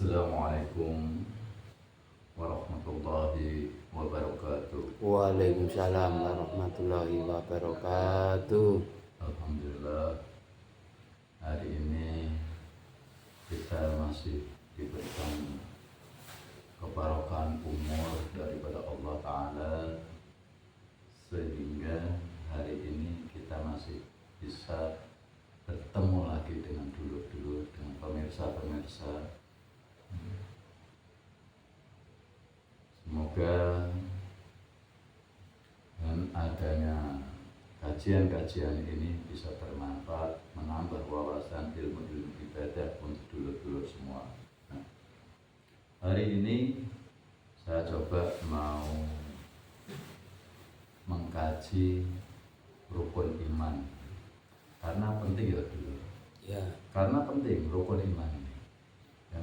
Assalamualaikum warahmatullahi wabarakatuh. Waalaikumsalam warahmatullahi wabarakatuh. Alhamdulillah, hari ini kita masih diberikan kebarokan umur daripada Allah Ta'ala, sehingga hari ini kita masih bisa bertemu lagi dengan dulur-dulur, dengan pemirsa-pemirsa. Semoga dengan adanya kajian-kajian ini bisa bermanfaat, menambah wawasan ilmu-ilmu ibadah untuk dulur-dulur semua. Nah, hari ini saya coba mau mengkaji rukun iman, karena penting ya dulu. Ya, Karena penting rukun iman ini. Ya.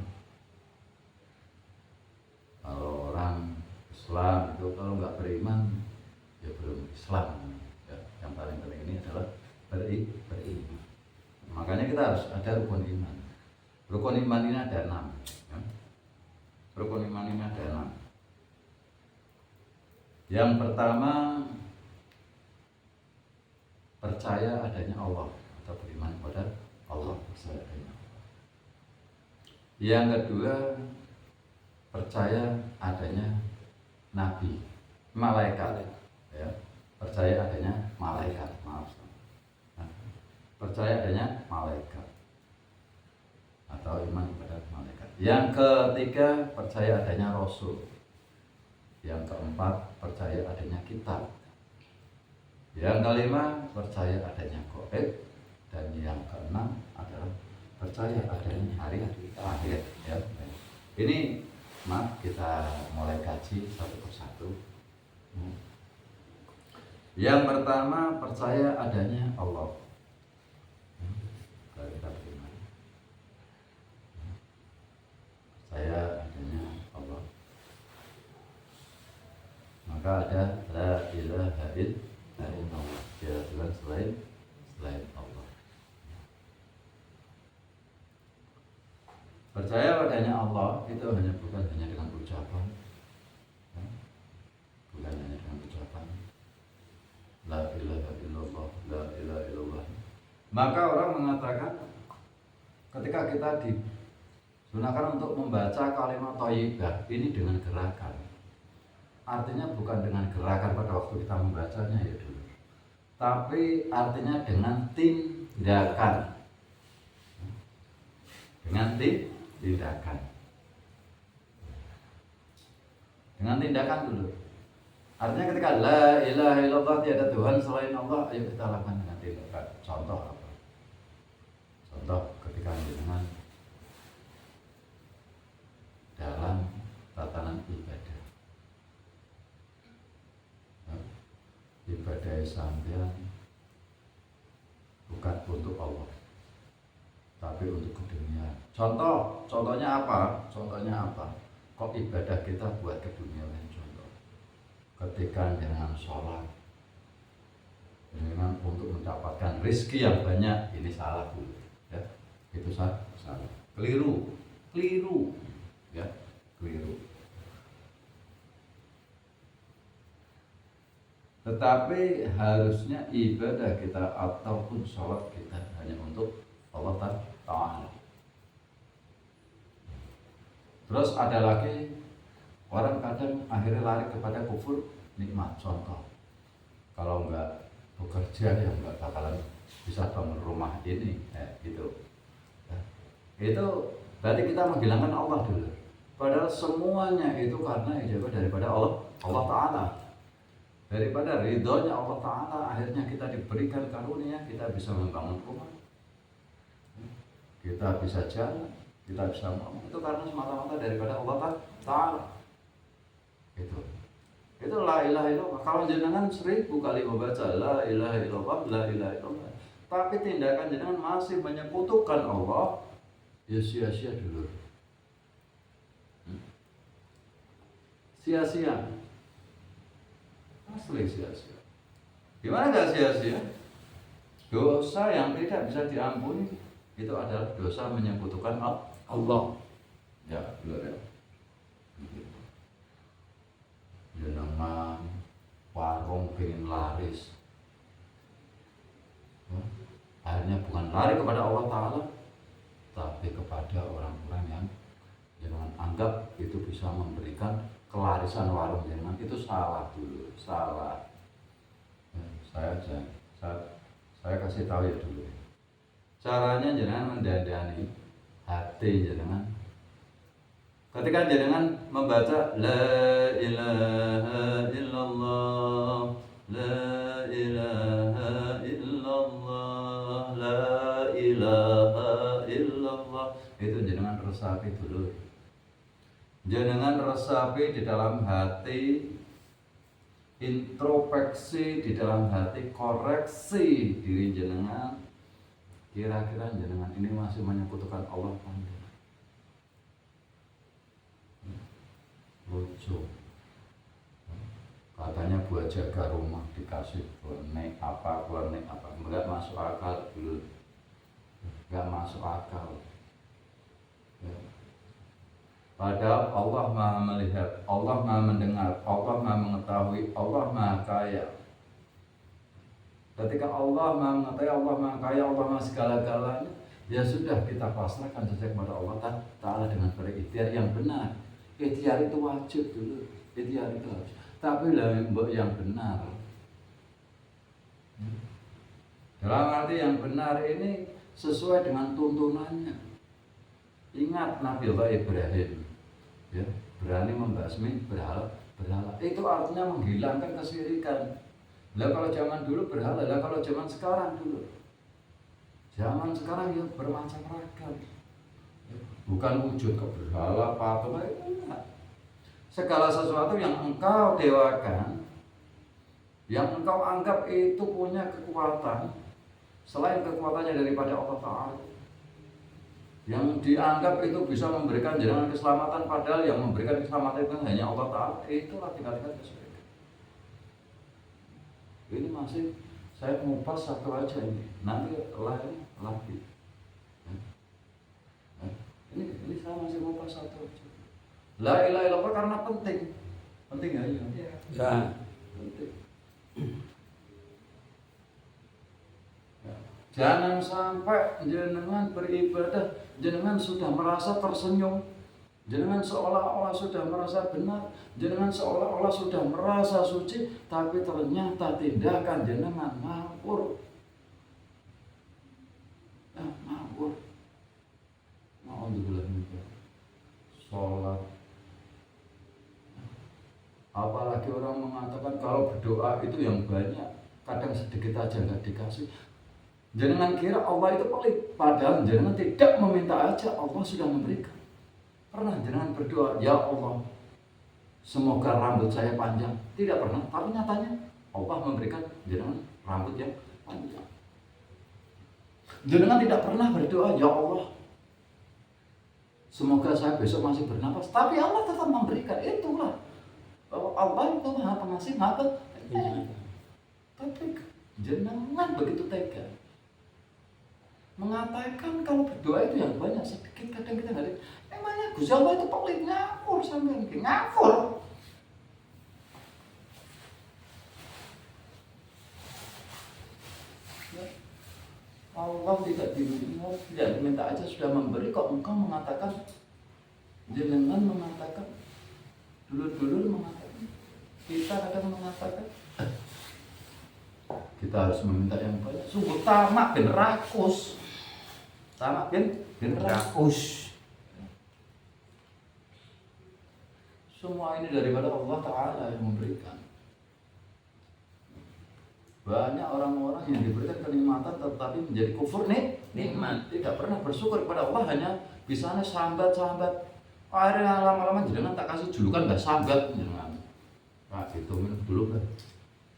Kalau orang Islam itu kalau nggak beriman ya belum Islam. Ya. Yang paling penting ini adalah beriman. Makanya kita harus ada rukun iman. Rukun iman ini ada 6. Ya. Rukun iman ini ada 6. Yang pertama, percaya adanya Allah atau beriman kepada Allah, percaya adanya Allah. Yang kedua, percaya adanya nabi, malaikat, ya. Percaya adanya malaikat, percaya adanya malaikat atau iman kepada malaikat. Yang ketiga, percaya adanya rasul. Yang keempat, percaya adanya kitab. Yang kelima, percaya adanya gaib. Dan yang keenam adalah percaya adanya hari akhir. Ya. Ini maaf, kita mulai kaji satu persatu. Yang pertama, percaya adanya Allah. Kalau kita beriman, percaya adanya Allah, maka ada la ilaha illallah, tiada Tuhan selain Allah. Percaya padanya Allah itu bukan hanya dengan ucapan, ya. Bukan hanya dengan ucapan la ilaha illallah, la ilaha illallah. Maka orang mengatakan ketika kita digunakan untuk membaca kalimat thayyibah ini dengan gerakan, artinya bukan dengan gerakan pada waktu kita membacanya ya dulu, tapi artinya dengan tindakan. Dengan tindakan. Dengan tindakan dulu. Artinya ketika la ilaha illallah, tiada Tuhan selain Allah, ayo kita lakukan dengan tindakan. Contoh apa? Contoh ketika dengan dalam tatanan ibadah. Ibadah sampean bukan untuk Allah, tapi untuk dunia. Contohnya apa? Kok ibadah kita buat ke dunia lain? Contoh, ketika dengan sholat, dengan untuk mendapatkan rezeki yang banyak, ini salah dulu, ya. Itu salah, keliru, ya, keliru. Tetapi harusnya ibadah kita ataupun sholat kita hanya untuk Allah Ta'ala. Terus ada lagi orang kadang akhirnya lari kepada kufur nikmat. Contoh, kalau enggak bekerja ya enggak bakalan bisa bangun rumah ini, gitu. Itu berarti kita menghilangkan Allah dulu. Padahal semuanya itu karena ijabah daripada Allah Ta'ala. Daripada ridhonya Allah Ta'ala, akhirnya kita diberikan karunia, kita bisa membangun rumah, kita bisa jalan, kita bisa ngomong. Itu karena semata-mata daripada Allah Ta'ala. Itu la ilaha illallah. Kalau jenengan 1000 kali membaca la ilaha illallah, la ilaha illallah, tapi tindakan jenengan masih menyekutukan Allah, ya sia-sia dulu. Sia-sia. Asli sia-sia. Gimana gak sia-sia? Dosa yang tidak bisa diampuni itu adalah dosa menyekutukan Allah. Ya, belum ya. Jenengan warung pengen laris, akhirnya bukan lari kepada Allah Ta'ala, tapi kepada orang-orang yang jangan anggap itu bisa memberikan kelarisan warung jenengan. Itu salah dulu, salah. Saya kasih tahu ya dulu. Caranya jenengan mendandani hati jenengan. Ketika jenengan membaca la ilaha illallah, la ilaha illallah, la ilaha illallah, itu jenengan resapi dulu. Jenengan resapi di dalam hati, introspeksi di dalam hati, koreksi diri jenengan. Kira-kira jenengan ini masih menyekutukan Allah apa enggak? Lucu, katanya buat jaga rumah dikasih klenik apa, enggak masuk akal dulu, enggak masuk akal ya. Padahal Allah Maha melihat, Allah Maha mendengar, Allah Maha mengetahui, Allah Maha kaya. Ketika Allah Maha mengetahui, Allah Maha kaya, Allah Maha segala-galanya, ya sudah, kita pasrahkan saja kepada Allah Ta'ala dengan berikhtiar yang benar. Ikhtiar itu wajib dulu, ikhtiar itu harus. Tapi yang benar. Dalam arti yang benar ini sesuai dengan tuntunannya. Ingat Nabi Allah Ibrahim, ya, berani membasmi berhala. Itu artinya menghilangkan kesyirikan. Lah kalau zaman dulu berhala, lah kalau zaman sekarang dulu. Zaman sekarang ya bermacam ragam. Bukan wujud ke berhala, patung, enggak. Segala sesuatu yang engkau dewakan, yang engkau anggap itu punya kekuatan selain kekuatannya daripada Allah Ta'ala, yang dianggap itu bisa memberikan jalan keselamatan, padahal yang memberikan keselamatan itu hanya Allah Ta'ala, itulah tingkat-tingkat kesyirikan. Ini masih saya ngupas satu aja ini, nanti lain lagi. Ini saya masih mau pas satu. La ilaha illallah karena penting ya. Ya. Penting. Ya. Jangan sampai jenengan beribadah, jenengan sudah merasa tersenyum, jenengan seolah-olah sudah merasa benar, jenengan seolah-olah sudah merasa suci, tapi ternyata tindakan jenengan ngawur. Ngawur. Alhamdulillah, sholat. Apalagi orang mengatakan kalau berdoa itu yang banyak, kadang sedikit aja nggak dikasih. Jangan kira Allah itu pelit, padahal jangan tidak meminta aja Allah sudah memberikan. Pernah jangan berdoa, ya Allah, semoga rambut saya panjang. Tidak pernah, tapi nyatanya Allah memberikan jangan rambut yang panjang. Jangan tidak pernah berdoa, ya Allah, semoga saya besok masih bernapas, tapi Allah tetap memberikan. Itulah bahwa Allah itu Maha Pengasih, Maha Penyayang. Tapi jenengan begitu tega mengatakan kalau berdoa itu yang banyak, sedikit kadang kita nggak ada. Emangnya Gusti Allah itu pelit, ngawur sampai ngawur. Allah tidak diminta aja sudah memberi, kok engkau mengatakan, jenengan mengatakan, dulu mengatakan, kita kadang mengatakan kita harus meminta yang banyak. Sungguh tamak bin rakus, tamak bin rakus. Semua ini daripada Allah Ta'ala yang memberikan. Banyak orang-orang yang diberikan kenikmatan tetapi menjadi kufur nikmat, tidak pernah bersyukur kepada Allah, hanya bisanya sambat. Akhirnya lama-lama jenengan tak kasih julukan Mbah Sambat jenengan. Nah, itu minum dulu kan.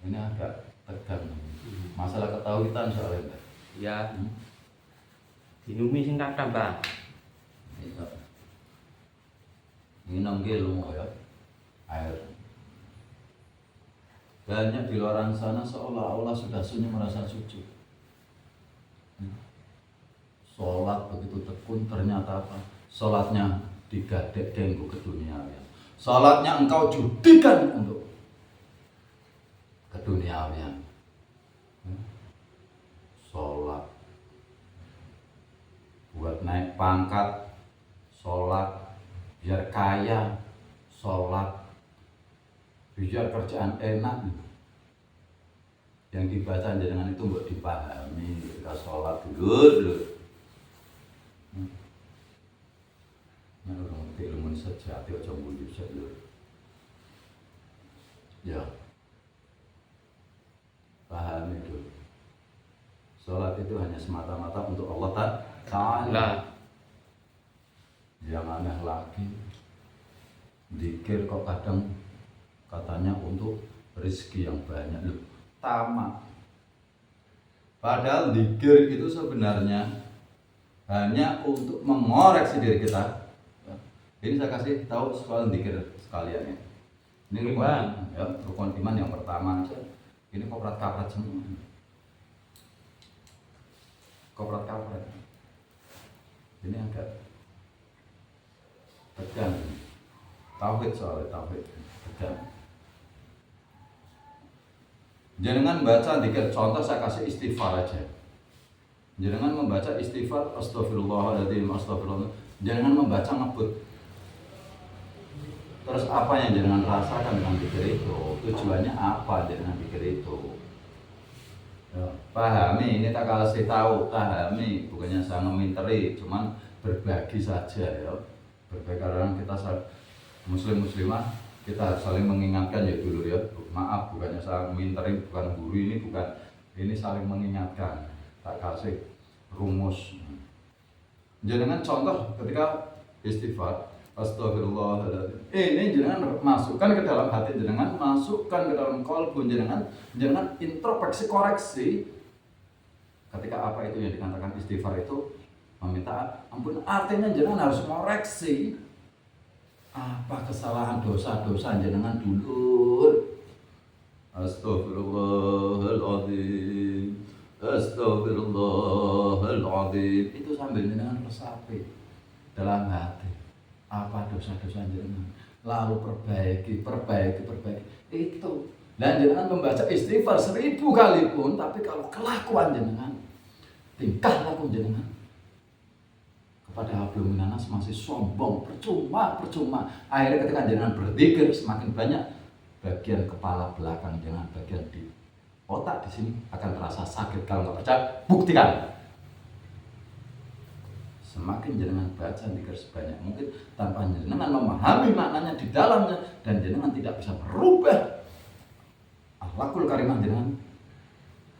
Ini agak tegang. Masalah ketahuan soalnya. Ya. Dinumi sing kathah, Mbah. Iya. Minum ilmu ya. Air. Banyak di luar sana seolah-olah sudah sunyi merasa suci. Sholat begitu tekun, ternyata apa? Sholatnya digadek kanggo keduniawian. Salatnya engkau judikan untuk keduniawian. Salat buat naik pangkat, salat biar kaya, salat biar kerjaan enak. Yang dibaca jenengan itu mbok dipahami ketika sholat dulu. Nah, orang ngerti ilmu sejati aja mbuli sedulur. Ya. Pahami itu. Sholat itu hanya semata-mata untuk Allah Ta'ala. Yang aneh lagi, zikir kok kadang katanya untuk rezeki yang banyak. Loh, tamak. Padahal zikir itu sebenarnya hanya untuk mengoreksi diri kita. Ini saya kasih tahu soal zikir sekalian ya. Ini rukun iman yang pertama aja. Ini koprat-kaprat semua. Koprat-kaprat. Ini agak tegang. Tauhid soalnya tauhid tegang. Jangan baca zikir, contoh saya kasih istighfar aja. Jangan membaca istighfar astagfirullahaladzim, astagfirullah. Jangan membaca ngebut. Terus apa yang jangan rasakan dengan zikir itu? Tujuannya apa dengan zikir itu? Ya, pahami, ini tak kasih tahu, pahami. Bukannya saya meminteri, cuman berbagi saja ya. Berbagi karena kita muslimah kita saling mengingatkan ya dulu ya. Maaf, bukannya saya minteri, bukan guru ini, bukan. Ini saling mengingatkan. Tak kasih rumus. Jangan contoh ketika istighfar, astagfirullahaladzim. Ini jangan masukkan ke dalam hati, jangan masukkan ke dalam qalbu, jangan introspeksi koreksi. Ketika apa itu yang dikatakan istighfar itu meminta ampun, artinya jangan harus koreksi. Apa kesalahan dosa-dosa jenengan dulur. Astagfirullahaladzim, astagfirullahaladzim. Itu sambil jenengan resapi dalam hati. Apa dosa-dosa jenengan, lalu perbaiki. Itu. Dan jenengan membaca istighfar 1000 kali pun, tapi kalau kelakuan jenengan, tingkah laku jenengan kepada hablum minanas masih sombong, percuma. Akhirnya ketika jenengan berzikir semakin banyak bagian kepala belakang jenengan, bagian di otak di sini akan terasa sakit. Kalau nggak percaya, buktikan. Semakin jenengan baca zikir sebanyak mungkin tanpa jenengan memahami maknanya di dalamnya dan jenengan tidak bisa merubah akhlakul karimah jenengan,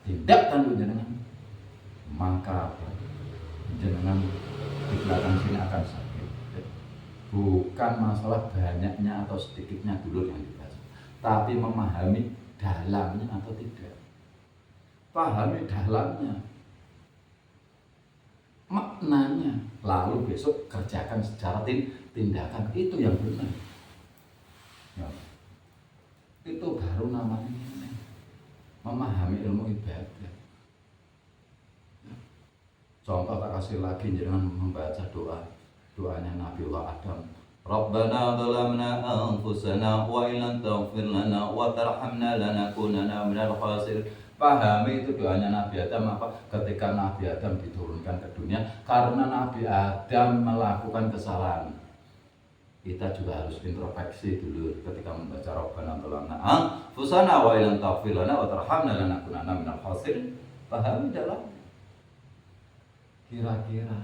tindak tanduk jenengan, maka jenengan di belakang sini akan sakit. Bukan masalah banyaknya atau sedikitnya dulu yang dibaca, tapi memahami dalamnya atau tidak. Pahami dalamnya, maknanya, lalu besok kerjakan secara tindakan. Itu yang benar ya. Itu baru namanya memahami ilmu ibadah. Contoh tak kasih lagi, jangan membaca doanya Nabiullah Adam. Rabbana zalamna anfusana wa illam taghfir lana wa tarhamna lanakunanna minal khasirin. Pahami itu doanya Nabi Adam apa? Ketika Nabi Adam diturunkan ke dunia karena Nabi Adam melakukan kesalahan. Kita juga harus introspeksi dulu ketika membaca Rabbana zalamna anfusana wa illam taghfir lana wa tarhamna lanakunanna minal khasirin. Pahami dalam kira-kira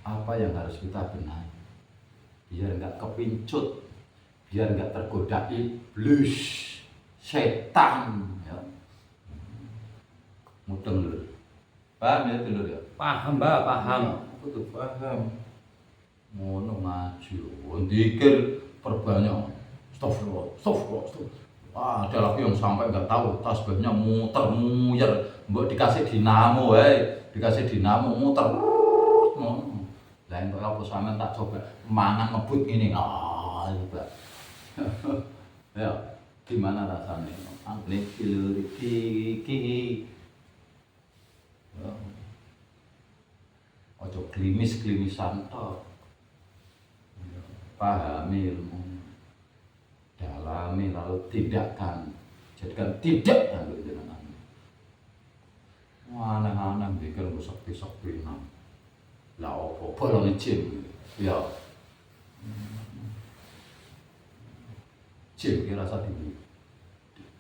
apa yang harus kita benahi biar nggak kepincut, biar nggak tergoda iblis, setan ya. Mudeng lho. Paham ya dulur ya? Paham, Mbak, paham. Aku tuh paham. Ngono ngaji, zikir perbanyak. Astagfirullah. Ada lagi yang sampai nggak tahu tasbihnya muter-muter, mbok dikasih dinamo dikasih dinamo muter. Lain kok apa sampean tak coba mangan ngebut ini. Coba. Ya, gimana rasanya? Ambil iki. Ojo klimis-klimisan tok. pahami ilmu, dalami lalu tindakan, jadikan tidak lalu jenengan. Aneh-aneh bikin gue sakti-sakti nang, lah opo bolong jin, ya, jin kira rasa tinggi,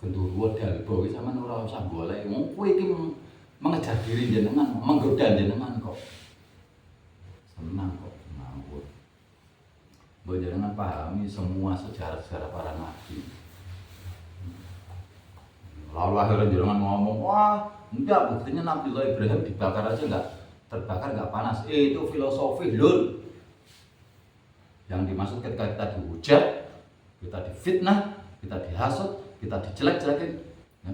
gendruwo dalbo sama ora usah golek, wong kowe iki mengejar diri jenengan, menggoda jenengan kok, senang kok, ngawur. Mbok jenengan pahami semua sejarah-sejarah para nabi. Lalu akhirnya jenengan ngomong, wah enggak, buktinya Nabi Ibrahim dibakar aja enggak terbakar, enggak panas. Itu filosofi lur. Yang dimaksud ketika kita dihujat, kita difitnah, kita dihasut, kita dijelek-jelekin, ya,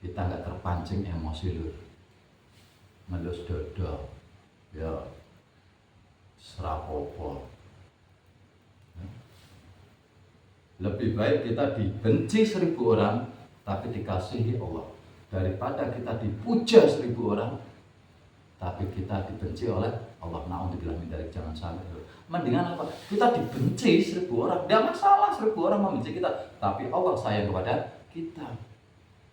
kita enggak terpancing emosi lur. Melus dodo, ya serapopo. Ya. Lebih baik kita dibenci 1000 orang, tapi dikasihi Allah, daripada kita dipuja 1000 orang tapi kita dibenci oleh Allah. Na'udzubillah min dzalik, jangan sampai. Mendingan apa? Kita dibenci 1000 orang, tidak masalah 1000 orang membenci kita, tapi Allah sayang kepada kita.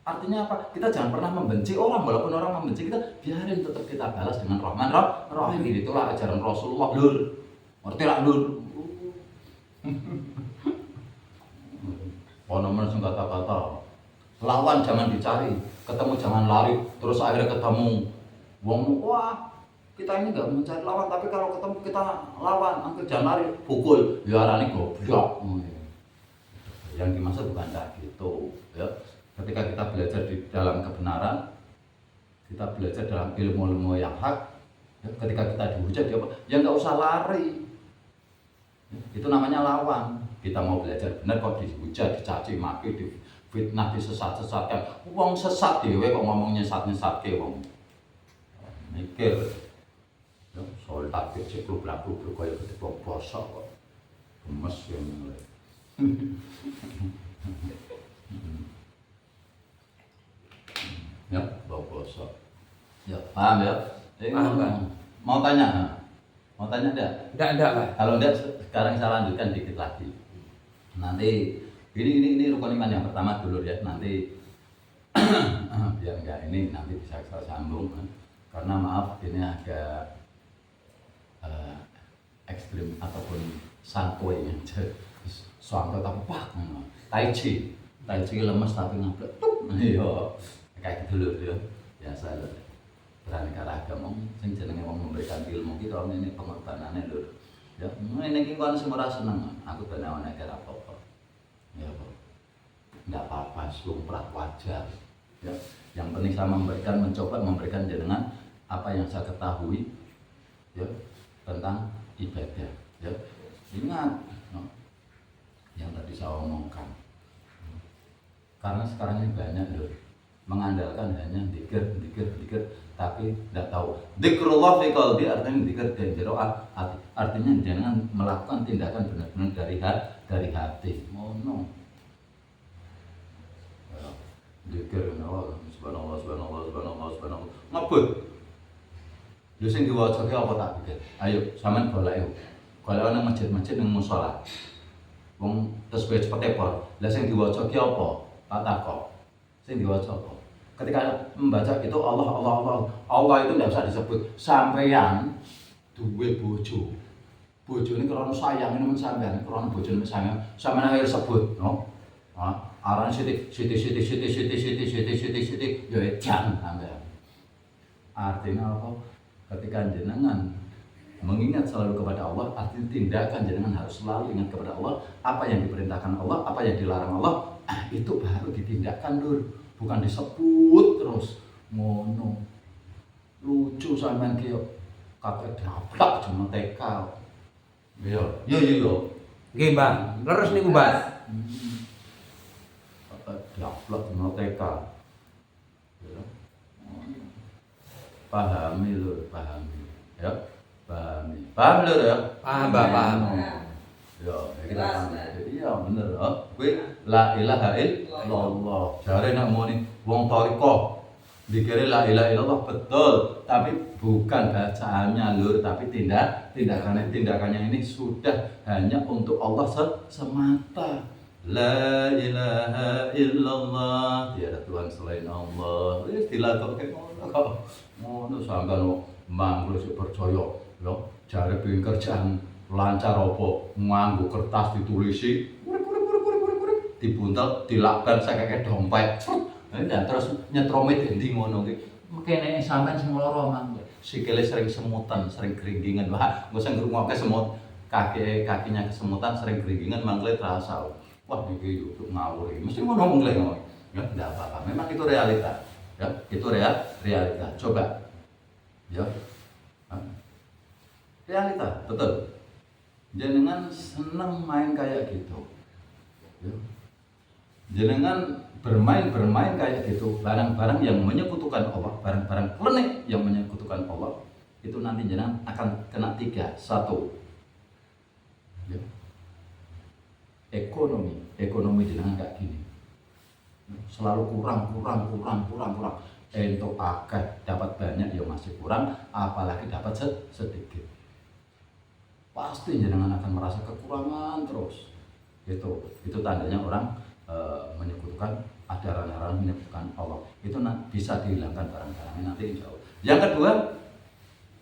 Artinya apa? Kita jangan pernah membenci orang, walaupun orang membenci kita, biarin tetap kita balas dengan Rahman Rahim. Itulah ajaran Rasulullah lur. Ngerti lah lur? Ponomen sing kata-kata lawan jangan dicari, ketemu jangan lari, terus akhirnya ketemu wong, wah kita ini nggak mencari lawan, tapi kalau ketemu kita lawan, angkat jangan lari, pukul, ya arane goblok. Yang dimaksud bukan kayak gitu, ya. Ketika kita belajar di dalam kebenaran, kita belajar dalam ilmu-ilmu yang hak, ya, ketika kita dihujat, ya nggak usah lari, ya, itu namanya lawan. Kita mau belajar benar kok dihujat, dicaci maki, fitnah, disesat-sesatkan. Wong sesat dhewe kok ngomong nyesat-nyesatke wong. Mikir. Ya, soal takut cekluk-cekluk kaya ketepok bosok kok. Gemes ya mulai. Ya, bosok. Ya, paham ya? Paham. Mau tanya? Mau tanya enggak? Enggak, Pak. Kalau enggak, sekarang saya lanjutkan dikit lagi. Nanti ini rukun iman yang pertama dulu ya, nanti biar enggak ini nanti bisa saya sambung, karena maaf ini agak ekstrim ataupun santuy ya, soalnya tapi pak, tai chi lemes tapi ngablek, iya kayak gitu loh ya, biasa loh. Beraneka ragam, sing jenenge wong memberikan ilmu kita ini pengorbanannya lho. Ya, ini iki kan semua seneng, aku ben ana kira apa-apa. Ya, enggak apa-apa, lumrah wajar. Ya, yang penting saya mencoba memberikan jenengan apa yang saya ketahui, ya, tentang ibadah. Ya, ingat, no, yang tadi saya omongkan. Karena sekarang ini banyak loh, mengandalkan hanya zikir, tapi tidak tahu. Zikrullah fi qalbi artinya zikir dan jero hati. Artinya jangan melakukan tindakan benar-benar dari hati. Ngono. Zikir subhanallah. Ngebut. Lha sing diwaca ki apa tak pikir? Ayo sampean golek. Golek nang masjid-masjid nang musala. Wong tasbih cepet tepor. Lah sing diwaca ki apa? Tak takok. Sing diwaca apa? Ketika membaca itu Allah itu tidak bisa disebut. Sampeyan duwe bojo. Bojone krana sayang nemen sampeyan, krana bojone sayang, sampeyan akhir sebut, no. Aran sithik ya edan sampeyan. Artinya apa? Ketika jenengan mengingat selalu kepada Allah, artinya tindakan jenengan harus selalu ingat kepada Allah, apa yang diperintahkan Allah, apa yang dilarang Allah, itu baru ditindakkan dulu. Bukan disebut terus ngono. Lucu sampean ki yo kakek daplak cuma TK. Yo. Nggih, Mbak. Leres niku, Mbak. Kakek daplak cuma TK. Pahami lho, pahami. Ya, pahami. Paham lho ya? Paham, Mbak, paham. Ya, kita paham. Iya bener, kowe la ilaha illallah. Jare nek muni wong thariqah Dikira la ilaha illallah betul, tapi bukan bacaannya lur, tapi tindakannya ini sudah hanya untuk Allah semata. La ilaha illallah, tiada Tuhan selain Allah. Dilakukan ngono sampean mangko sik percaya lho, jare pengen kerjaan lancar apa nganggo kertas ditulisi dibuntel dilakban sakake dompet. Dan terus nyetromit endi ngono ki. Mekene sampean sing lara mang. Sikile sering semutan, sering keringgingan. Wah, engko sing ngrungokke semut, kakinya kesemutan, sering keringgingan mangkle terasa. Wah, iki yo ngawur iki. Mesti ngono mengkleng ngono. Ya, enggak apa-apa. Memang itu realita. Ya, itu realita. Coba. Ya. Realita, betul. Jenengan seneng main kayak gitu. Ya. Jenengan bermain kayak gitu, barang-barang yang menyekutukan Allah, barang-barang klenik yang menyekutukan Allah, itu nanti jenengan akan kena 3. 1, ya. Ekonomi jenengan kayak gini, selalu kurang. Untuk akeh dapat banyak ya masih kurang, apalagi dapat sedikit, pasti jenengan akan merasa kekurangan terus. Itu tandanya orang menyekutukan, ada orang-orang menyekutukan Allah. Itu bisa dihilangkan barang-barangnya nanti insya Allah. Yang kedua,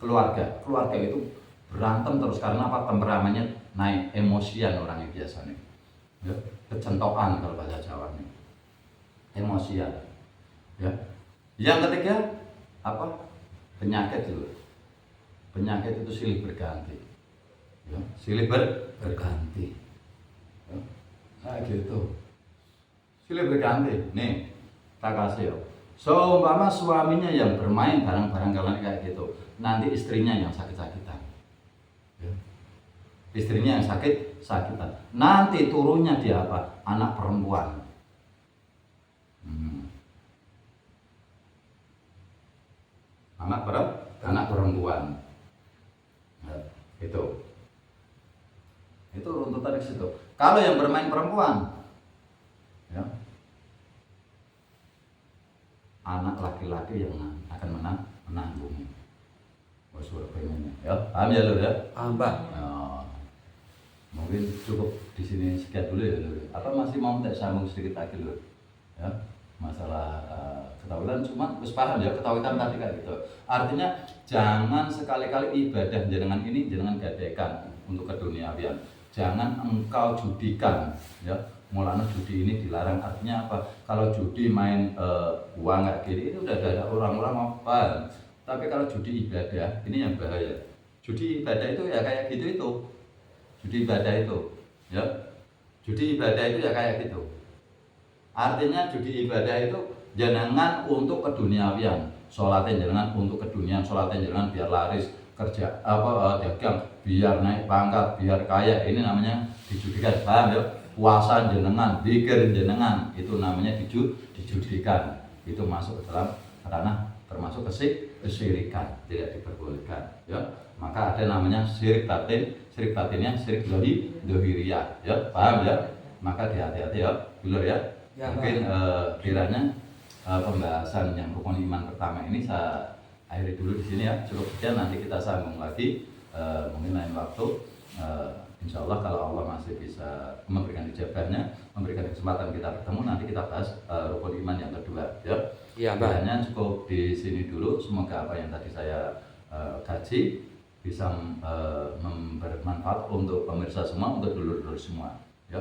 keluarga itu berantem terus karena apa? Temperamennya naik, emosian orangnya biasanya, ya, kecentokan kalau bahasa Jawanya, emosian, ya. Yang ketiga apa? Penyakit itu silih berganti, ya, silih berganti, ya. Nah gitu, silih berganti. Nih, tak kasih. Umpama suaminya yang bermain barang-barang kalian kayak gitu, nanti istrinya yang sakit-sakitan, ya. Istrinya yang sakit-sakitan. Nanti turunnya dia apa? Anak perempuan. Anak perempuan. Nah, itu runtutan di situ. Kalau yang bermain perempuan, ya, anak laki-laki yang akan menanggung. Suara pengennya, ya, paham ya lur ya? Paham Pak. Mungkin cukup di sini sekian dulu ya lur. Apa masih mau tak sambung sedikit lagi lur? Ya, masalah ketawilan, cuma harus paham ya ketawilan tadi kayak gitu. Artinya jangan sekali-kali ibadah jenengan ini jenengan gadekan untuk keduniawian. Jangan engkau judikan, ya. Mulanya judi ini dilarang, artinya apa? Kalau judi main uang kayak gini itu udah ada orang-orang apa? Tapi kalau judi ibadah ini yang bahaya. Judi ibadah itu ya kayak gitu itu. Judi ibadah itu, ya. Judi ibadah itu ya kayak gitu. Artinya judi ibadah itu jenengan untuk keduniawian, sholatnya jenengan untuk keduniaan, sholatnya jenengan biar laris, kerja dagang biar naik pangkat, biar kaya, ini namanya dijudikan, paham ya? Puasa jenengan, zikir jenengan, itu namanya dijudikan. Itu masuk ke dalam ranah termasuk kesyirikan, tidak diperbolehkan, ya. Maka ada namanya syirik batinnya syirik dohiriyah, ya, paham ya? Maka hati-hati ya, dulu ya. Ya, mungkin kiranya pembahasan yang rukun iman pertama ini saya akhiri dulu di sini ya. Cukup sekian, nanti kita sambung lagi mungkin lain waktu. Insya Allah kalau Allah masih bisa memberikan ijabahnya, memberikan kesempatan kita bertemu, nanti kita bahas rukun iman yang kedua ya. Iya, kiranya cukup di sini dulu. Semoga apa yang tadi saya kaji bisa bermanfaat untuk pemirsa semua, untuk dulur-dulur semua ya.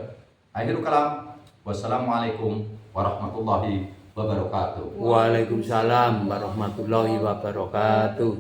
Akhirul kalam. Wassalamualaikum warahmatullahi wabarakatuh. Waalaikumsalam warahmatullahi wabarakatuh.